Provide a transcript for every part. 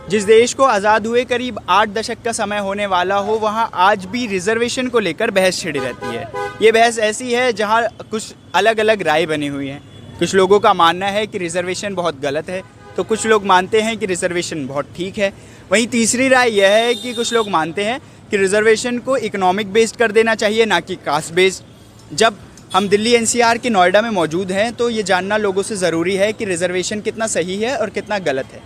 जिस देश को आज़ाद हुए करीब 8 दशक का समय होने वाला हो, वहाँ आज भी रिजर्वेशन को लेकर बहस छिड़ी रहती है। ये बहस ऐसी है जहाँ कुछ अलग अलग राय बनी हुई हैं। कुछ लोगों का मानना है कि रिजर्वेशन बहुत गलत है, तो कुछ लोग मानते हैं कि रिजर्वेशन बहुत ठीक है। वहीं तीसरी राय यह है कि कुछ लोग मानते हैं कि रिजर्वेशन को इकोनॉमिक बेस्ड कर देना चाहिए, ना कि कास्ट बेस्ड। जब हम दिल्ली एनसीआर के नोएडा में मौजूद हैं तो ये जानना लोगों से ज़रूरी है कि रिजर्वेशन कितना सही है और कितना गलत है।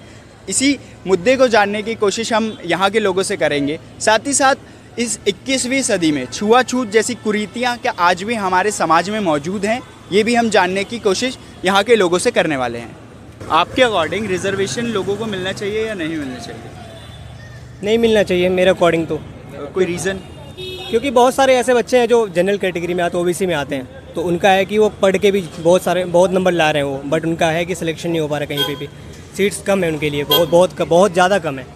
इसी मुद्दे को जानने की कोशिश हम यहाँ के लोगों से करेंगे। साथ ही साथ इस 21वीं सदी में छुआछूत जैसी कुरीतियाँ क्या आज भी हमारे समाज में मौजूद हैं, ये भी हम जानने की कोशिश यहाँ के लोगों से करने वाले हैं। आपके अकॉर्डिंग रिजर्वेशन लोगों को मिलना चाहिए या नहीं मिलना चाहिए? नहीं मिलना चाहिए मेरे अकॉर्डिंग तो। कोई रीज़न? क्योंकि बहुत सारे ऐसे बच्चे हैं जो जनरल कैटेगरी में आते हैं, ओबीसी में आते हैं, तो उनका है कि वो पढ़ के भी बहुत नंबर ला रहे हैं वो, बट उनका है कि सिलेक्शन नहीं हो पा रहा कहीं पे भी, सीट्स कम है उनके लिए, बहुत ज़्यादा कम है।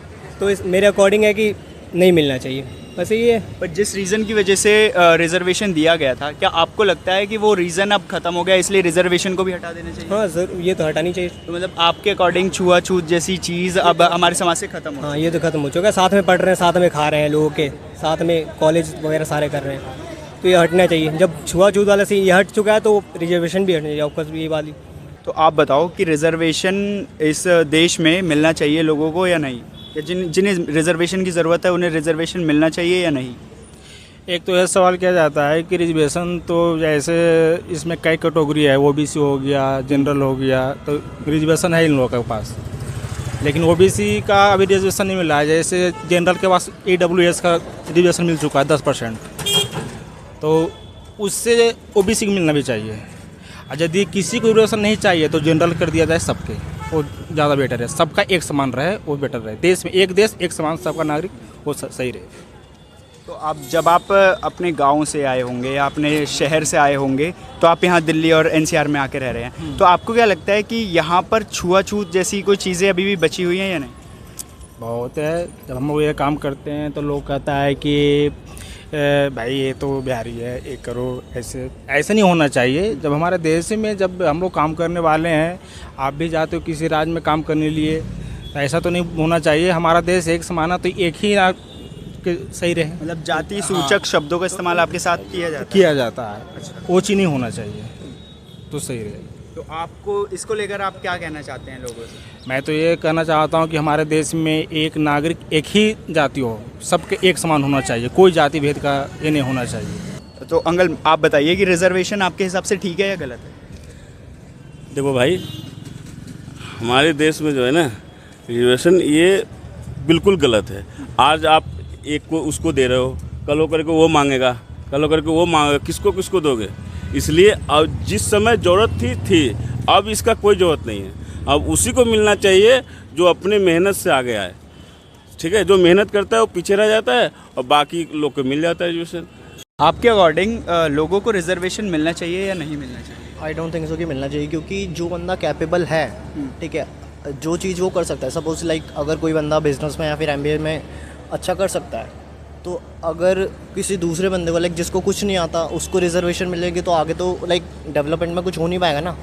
तो इस मेरे अकॉर्डिंग है कि नहीं मिलना चाहिए, बस ये है। पर जिस रीज़न की वजह से रिजर्वेशन दिया गया था, क्या आपको लगता है कि वो रीज़न अब ख़त्म हो गया इसलिए रिजर्वेशन को भी हटा देना चाहिए? हाँ ज़रूर, ये तो हटानी चाहिए। तो मतलब आपके अकॉर्डिंग छुआछूत जैसी चीज़ अब हमारे समाज से ख़त्म हो? हाँ ये तो ख़त्म हो चुका है। साथ में पढ़ रहे हैं, साथ में खा रहे हैं, लोगों के साथ में कॉलेज वगैरह सारे कर रहे हैं, तो ये हटना चाहिए। जब छुआछूत वाला सीन ये हट चुका है तो रिजर्वेशन भी हटना चाहिए, ऑफकोर्स ये वाली। तो आप बताओ कि रिजर्वेशन इस देश में मिलना चाहिए लोगों को या नहीं, या जिन्हें रिजर्वेशन की ज़रूरत है उन्हें रिजर्वेशन मिलना चाहिए या नहीं? एक तो यह सवाल किया जाता है कि रिजर्वेशन तो जैसे इसमें कई कैटेगरी है, ओबीसी हो गया, जनरल हो गया, तो रिजर्वेशन है इन लोगों के पास। लेकिन ओबीसी का अभी रिजर्वेशन नहीं मिला है। जैसे जनरल के पास EWS का रिजर्वेशन मिल चुका है 10%, तो उससे ओबीसी को मिलना भी चाहिए। और यदि किसी को रिजर्वेशन नहीं चाहिए तो जनरल कर दिया जाए सबके, वो ज़्यादा बेटर है। सबका एक समान रहे वो बेटर रहे। देश में एक देश एक समान सबका नागरिक, वो सही रहे। तो जब आप अपने गांव से आए होंगे या अपने शहर से आए होंगे, तो आप यहाँ दिल्ली और एनसीआर में आके रह रहे हैं, तो आपको क्या लगता है कि यहाँ पर छुआछूत जैसी कोई चीज़ें अभी भी बची हुई हैं या नहीं? बहुत है। जब हम लोग ये काम करते हैं तो लोग कहता है कि भाई ये तो बिहारी है, ये करो, ऐसे नहीं होना चाहिए। जब हमारे देश में जब हम लोग काम करने वाले हैं, आप भी जाते हो किसी राज्य में काम करने लिए, तो ऐसा तो नहीं होना चाहिए। हमारा देश एक समान है, तो एक ही सही रहे। मतलब जाति सूचक शब्दों का इस्तेमाल आपके साथ किया जाता है? अच्छा। वो चीज़ नहीं होना चाहिए, तो सही रहे। तो आपको इसको लेकर आप क्या कहना चाहते हैं लोगों से? मैं तो ये कहना चाहता हूँ कि हमारे देश में एक नागरिक एक ही जाति हो, सबके एक समान होना चाहिए, कोई जाति भेद का ये नहीं होना चाहिए। तो अंकल आप बताइए कि रिजर्वेशन आपके हिसाब से ठीक है या गलत है? देखो भाई, हमारे देश में जो है ना रिजर्वेशन, ये बिल्कुल गलत है। आज आप एक को उसको दे रहे हो, कल होकर के वो मांगेगा, कल होकर के वो मांगेगा, किसको दोगे? इसलिए अब जिस समय ज़रूरत थी, अब इसका कोई ज़रूरत नहीं है। अब उसी को मिलना चाहिए जो अपने मेहनत से आगे आए। ठीक है, जो मेहनत करता है वो पीछे रह जाता है और बाकी लोग को मिल जाता है रिजर्वेशन। आपके अकॉर्डिंग लोगों को रिजर्वेशन मिलना चाहिए या नहीं मिलना चाहिए? आई डोंट थिंक सो कि मिलना चाहिए, क्योंकि जो बंदा कैपेबल है, ठीक है, जो चीज़ वो कर सकता है। सपोज लाइक अगर कोई बंदा बिजनेस में या फिर MBA में अच्छा कर सकता है, तो अगर किसी दूसरे बंदे को लाइक जिसको कुछ नहीं आता उसको रिजर्वेशन मिलेगी, तो आगे तो लाइक डेवलपमेंट में कुछ हो नहीं पाएगा ना।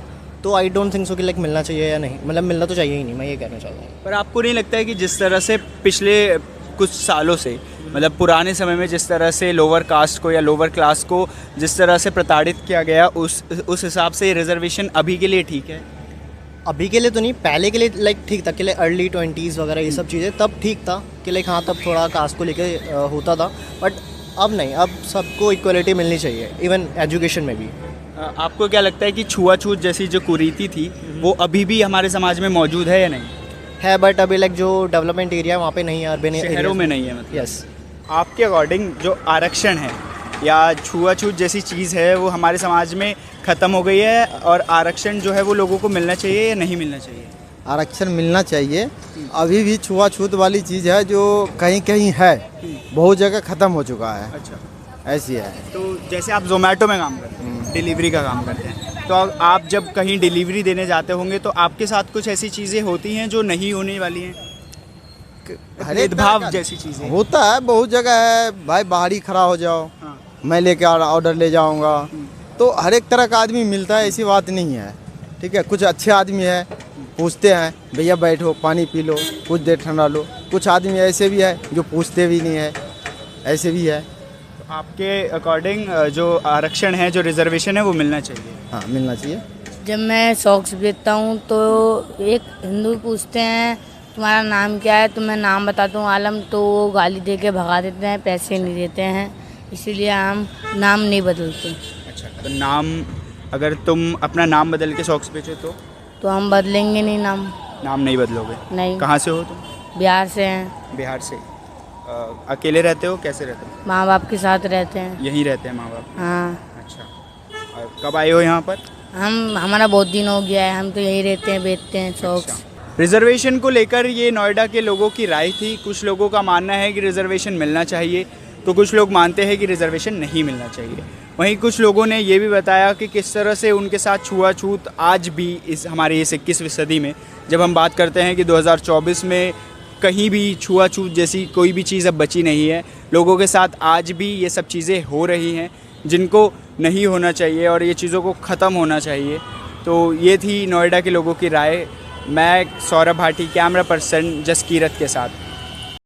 तो आई डोंट थिंक सो कि लाइक मिलना चाहिए या नहीं, मतलब मिलना तो चाहिए ही नहीं, मैं ये कहना चाहता हूँ। पर आपको नहीं लगता है कि जिस तरह से पिछले कुछ सालों से, मतलब पुराने समय में जिस तरह से लोअर कास्ट को या लोअर क्लास को जिस तरह से प्रताड़ित किया गया, उस हिसाब से रिजर्वेशन अभी के लिए ठीक है? अभी के लिए तो नहीं, पहले के लिए लाइक ठीक था, कि लाइक अर्ली 20s वगैरह ये सब चीज़ें तब ठीक था कि लाइक हाँ तब थोड़ा कास्ट को लेके होता था, बट अब नहीं, अब सबको इक्वलिटी मिलनी चाहिए, इवन एजुकेशन में भी। आपको क्या लगता है कि छुआछूत जैसी जो कुरीति थी वो अभी भी हमारे समाज में मौजूद है या नहीं? है, बट अभी लाइक जो डेवलपमेंट एरिया है वहाँ पे नहीं है, अर्बन शहरों में नहीं है मतलब? यस। आपके अकॉर्डिंग जो आरक्षण है या छुआछूत जैसी चीज़ है वो हमारे समाज में ख़त्म हो गई है, और आरक्षण जो है वो लोगों को मिलना चाहिए या नहीं मिलना चाहिए? आरक्षण मिलना चाहिए। अभी भी छुआछूत वाली चीज़ है जो कहीं कहीं है, बहुत जगह ख़त्म हो चुका है। अच्छा, ऐसी है। तो जैसे आप जोमेटो में काम करते हैं, डिलीवरी का काम करते हैं, तो आप जब कहीं डिलीवरी देने जाते होंगे तो आपके साथ कुछ ऐसी चीज़ें होती हैं जो नहीं होने वाली हैं? भेदभाव जैसी चीज़ें होता है, बहुत जगह है भाई, बाहर ही खड़ा हो जाओ, हाँ। मैं लेके ऑर्डर ले जाऊंगा, तो हर एक तरह का आदमी मिलता है, ऐसी बात नहीं है। ठीक है, कुछ अच्छे आदमी है, पूछते हैं भैया बैठो पानी पी लो, कुछ देर ठंडा लो। कुछ आदमी ऐसे भी है जो पूछते भी नहीं है, ऐसे भी है। तो आपके अकॉर्डिंग जो आरक्षण है, जो रिजर्वेशन है, वो मिलना चाहिए। हाँ, मिलना चाहिए। जब मैं सॉक्स बेचता हूँ तो एक हिंदू पूछते हैं तुम्हारा नाम क्या है, तो मैं नाम बताता हूँ आलम, तो वो गाली दे के भगा देते हैं, पैसे नहीं देते हैं, इसीलिए हम नाम नहीं बदलते। अच्छा, तो नाम, अगर तुम अपना नाम बदल के सॉक्स बेचो तो हम बदलेंगे नहीं नाम। नाम नहीं बदलोगे? नहीं। कहाँ से हो तुम? बिहार से हैं। बिहार से। अकेले रहते हो, कैसे रहते हो? माँ बाप के साथ रहते हैं। यहीं रहते हैं माँ बाप? हाँ। अच्छा, और कब आए हो यहाँ पर? हमारा बहुत दिन हो गया है, हम तो यहीं रहते हैं, बेचते हैं सॉक्स। रिजर्वेशन को लेकर ये नोएडा के लोगों की राय थी। कुछ लोगों का मानना है कि रिजर्वेशन मिलना चाहिए, तो कुछ लोग मानते हैं कि रिजर्वेशन नहीं मिलना चाहिए। वहीं कुछ लोगों ने ये भी बताया कि किस तरह से उनके साथ छुआछूत आज भी इस हमारी इस 21वीं सदी में, जब हम बात करते हैं कि 2024 में कहीं भी छुआछूत जैसी कोई भी चीज़ अब बची नहीं है, लोगों के साथ आज भी ये सब चीज़ें हो रही हैं जिनको नहीं होना चाहिए और ये चीज़ों को ख़त्म होना चाहिए। तो ये थी नोएडा के लोगों की राय। मैं सौरभ भाटी, कैमरा पर्सन जसकीरत के साथ।